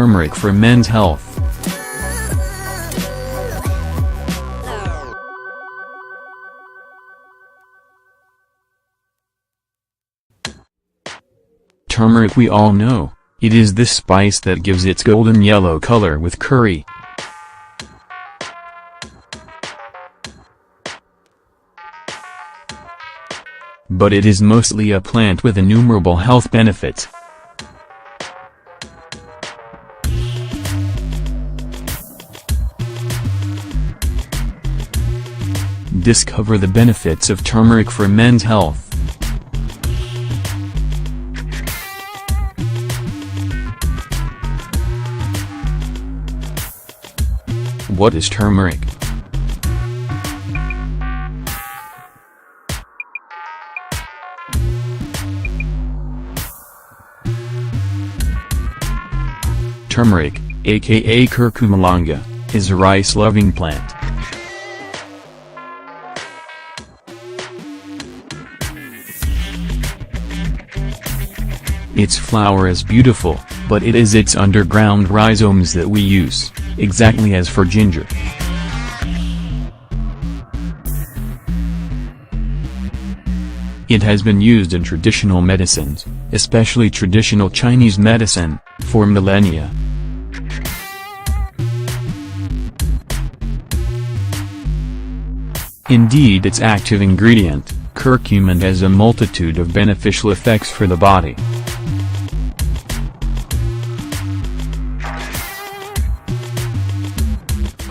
turmeric for men's health. Turmeric, we all know, it is this spice that gives its golden yellow color with curry. But it is mostly a plant with innumerable health benefits. Discover the benefits of turmeric for men's health. What is turmeric? Turmeric, aka curcumalanga, is a rice-loving plant. Its flower is beautiful, but it is its underground rhizomes that we use, exactly as for ginger. It has been used in traditional medicines, especially traditional Chinese medicine, for millennia. Indeed, its active ingredient, curcumin, has a multitude of beneficial effects for the body.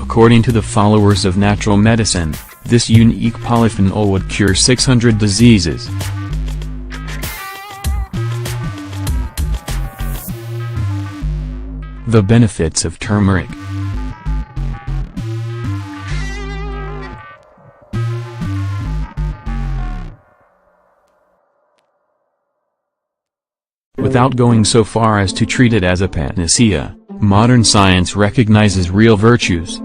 According to the followers of natural medicine, this unique polyphenol would cure 600 diseases. The benefits of turmeric. Without going so far as to treat it as a panacea, modern science recognizes real virtues.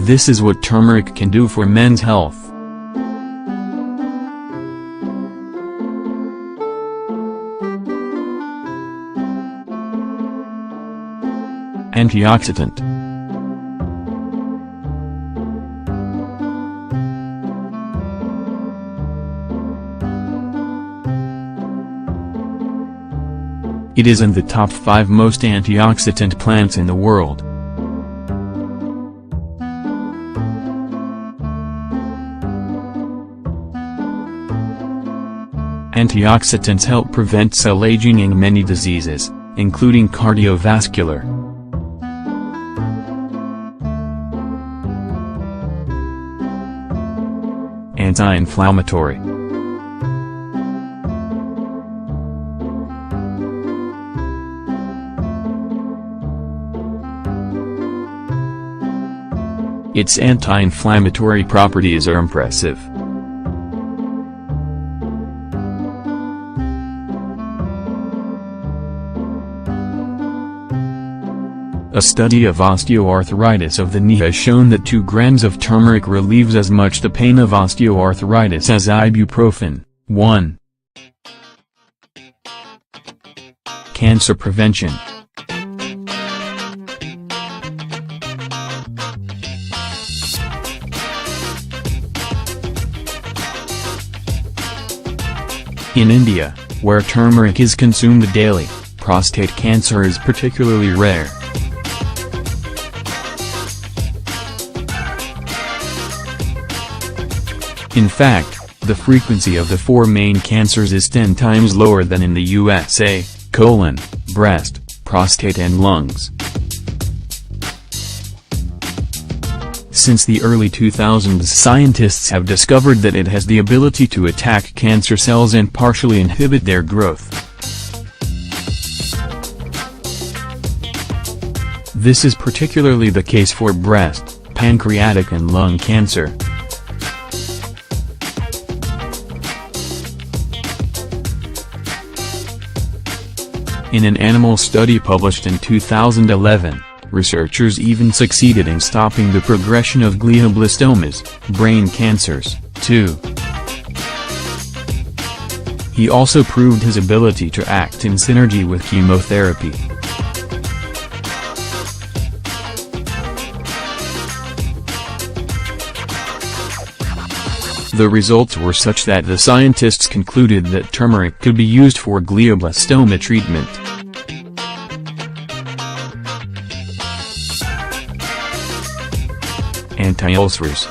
This is what turmeric can do for men's health. Antioxidant. It is in the top 5 most antioxidant plants in the world. Antioxidants help prevent cell aging and many diseases, including cardiovascular. Anti-inflammatory. Its anti-inflammatory properties are impressive. A study of osteoarthritis of the knee has shown that 2 grams of turmeric relieves as much the pain of osteoarthritis as ibuprofen. 1. Cancer prevention. In India, where turmeric is consumed daily, prostate cancer is particularly rare. In fact, the frequency of the 4 main cancers is 10 times lower than in the USA: colon, breast, prostate and lungs. Since the early 2000s, scientists have discovered that it has the ability to attack cancer cells and partially inhibit their growth. This is particularly the case for breast, pancreatic and lung cancer. In an animal study published in 2011, researchers even succeeded in stopping the progression of glioblastomas, brain cancers, too. He also proved his ability to act in synergy with chemotherapy. The results were such that the scientists concluded that turmeric could be used for glioblastoma treatment. Anti-ulcers.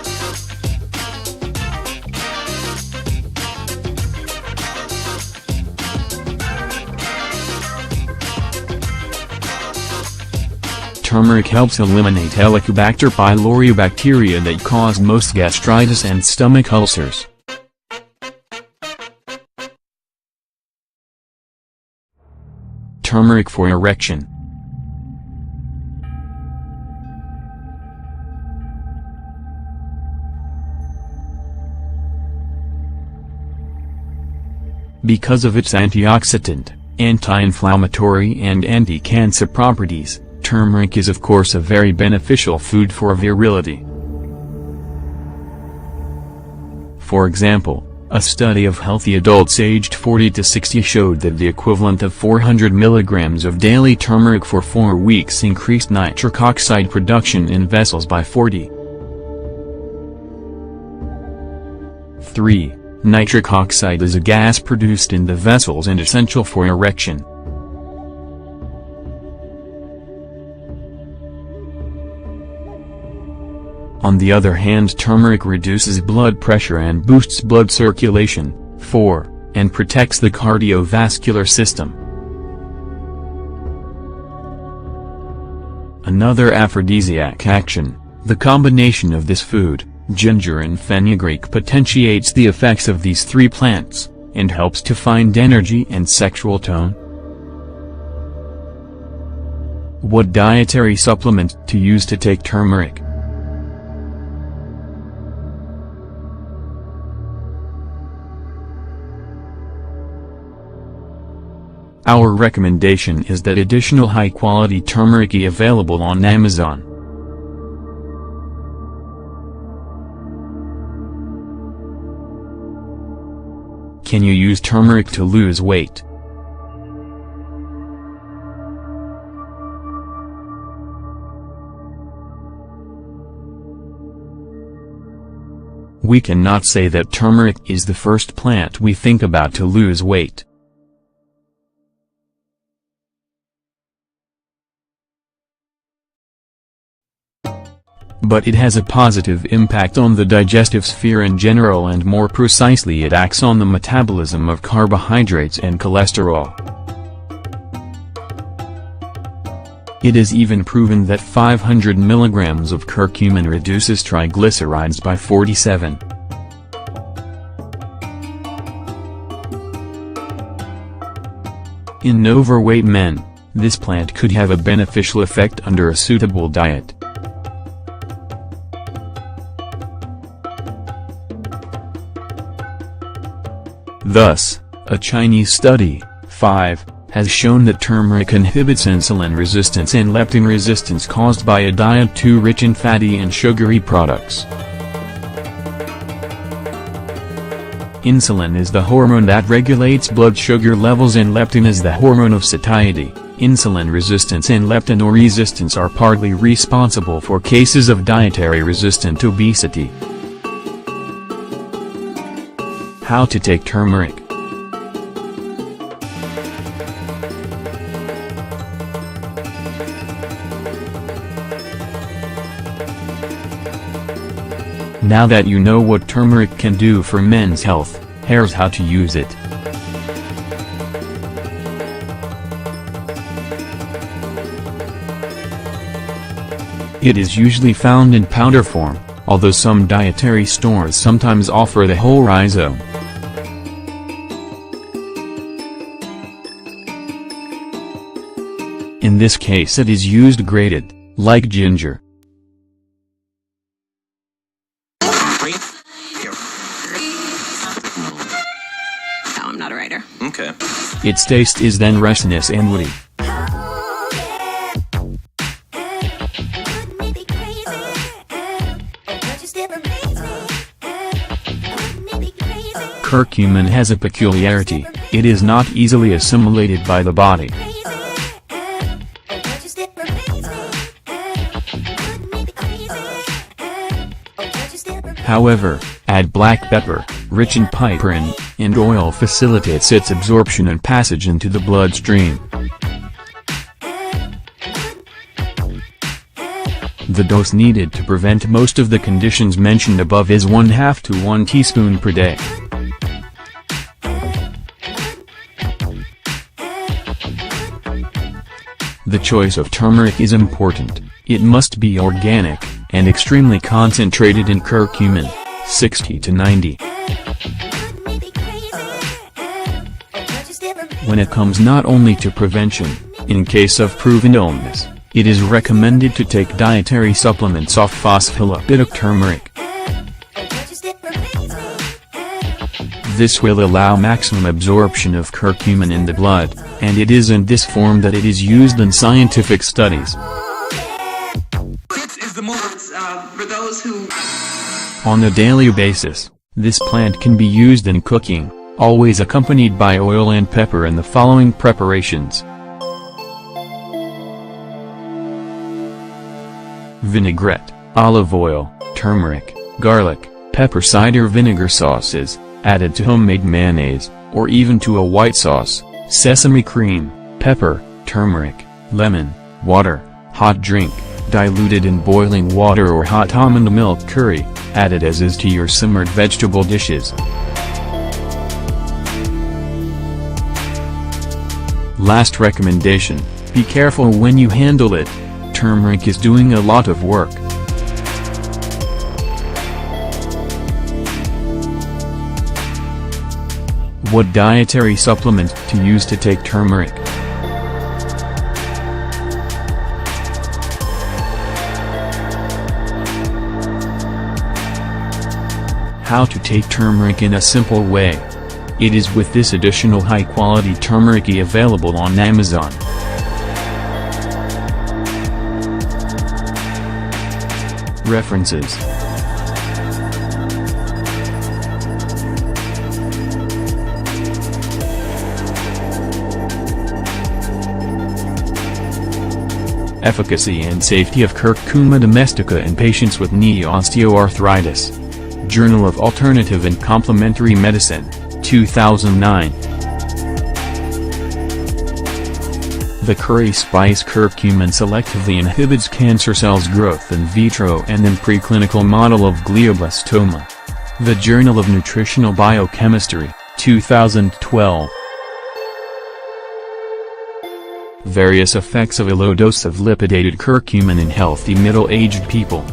Turmeric helps eliminate Helicobacter pylori bacteria that cause most gastritis and stomach ulcers. Turmeric for erection. Because of its antioxidant, anti-inflammatory and anti-cancer properties, turmeric is of course a very beneficial food for virility. For example, a study of healthy adults aged 40 to 60 showed that the equivalent of 400 mg of daily turmeric for 4 weeks increased nitric oxide production in vessels by 40. 3. Nitric oxide is a gas produced in the vessels and essential for erection. On the other hand, turmeric reduces blood pressure and boosts blood circulation. 4. And protects the cardiovascular system. Another aphrodisiac action, the combination of this food, ginger and fenugreek, potentiates the effects of these 3 plants, and helps to find energy and sexual tone. What dietary supplement to use to take turmeric? Our recommendation is that additional high-quality turmeric be available on Amazon. Can you use turmeric to lose weight? We cannot say that turmeric is the first plant we think about to lose weight. But it has a positive impact on the digestive sphere in general, and more precisely it acts on the metabolism of carbohydrates and cholesterol. It is even proven that 500 mg of curcumin reduces triglycerides by 47. In overweight men, this plant could have a beneficial effect under a suitable diet. Thus, a Chinese study, 5, has shown that turmeric inhibits insulin resistance and leptin resistance caused by a diet too rich in fatty and sugary products. Insulin is the hormone that regulates blood sugar levels, and leptin is the hormone of satiety. Insulin resistance and leptin are partly responsible for cases of dietary-resistant obesity. How to take turmeric. Now that you know what turmeric can do for men's health, here's how to use it. It is usually found in powder form, although some dietary stores sometimes offer the whole rhizome. In this case it is used grated, like ginger. No, I'm not a writer. Okay. Its taste is then resinous and woody. Curcumin has a peculiarity. It is not easily assimilated by the body. However, add black pepper, rich in piperine, and oil facilitates its absorption and passage into the bloodstream. The dose needed to prevent most of the conditions mentioned above is 1/2 to 1 teaspoon per day. The choice of turmeric is important. It must be organic, and extremely concentrated in curcumin, 60 to 90. When it comes not only to prevention, in case of proven illness, it is recommended to take dietary supplements of phospholipidic turmeric. This will allow maximum absorption of curcumin in the blood, and it is in this form that it is used in scientific studies. For those who... On a daily basis, this plant can be used in cooking, always accompanied by oil and pepper in the following preparations. Vinaigrette, olive oil, turmeric, garlic, pepper cider vinegar sauces, added to homemade mayonnaise, or even to a white sauce, sesame cream, pepper, turmeric, lemon, water, hot drink, diluted in boiling water or hot almond milk curry, added as is to your simmered vegetable dishes. Last recommendation, be careful when you handle it. Turmeric is doing a lot of work. What dietary supplement to use to take turmeric? How to take turmeric in a simple way. It is with this additional high-quality turmeric available on Amazon. References. Efficacy and safety of curcuma domestica in patients with knee osteoarthritis. Journal of Alternative and Complementary Medicine, 2009. The curry spice curcumin selectively inhibits cancer cells growth in vitro and in preclinical model of glioblastoma. The Journal of Nutritional Biochemistry, 2012. Various effects of a low dose of lipidated curcumin in healthy middle-aged people.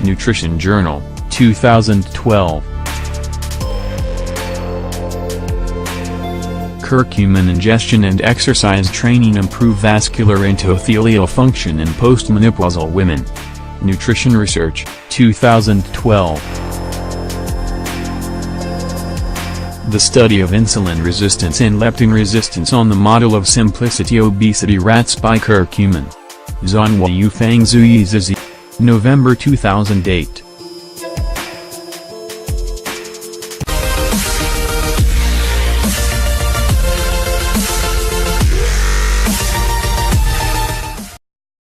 Nutrition Journal, 2012. Curcumin ingestion and exercise training improve vascular endothelial function in postmenopausal women. Nutrition Research, 2012. The study of insulin resistance and leptin resistance on the model of simplicity obesity rats by curcumin. Zhonghua Yufang Zuyi Zizi. November 2008.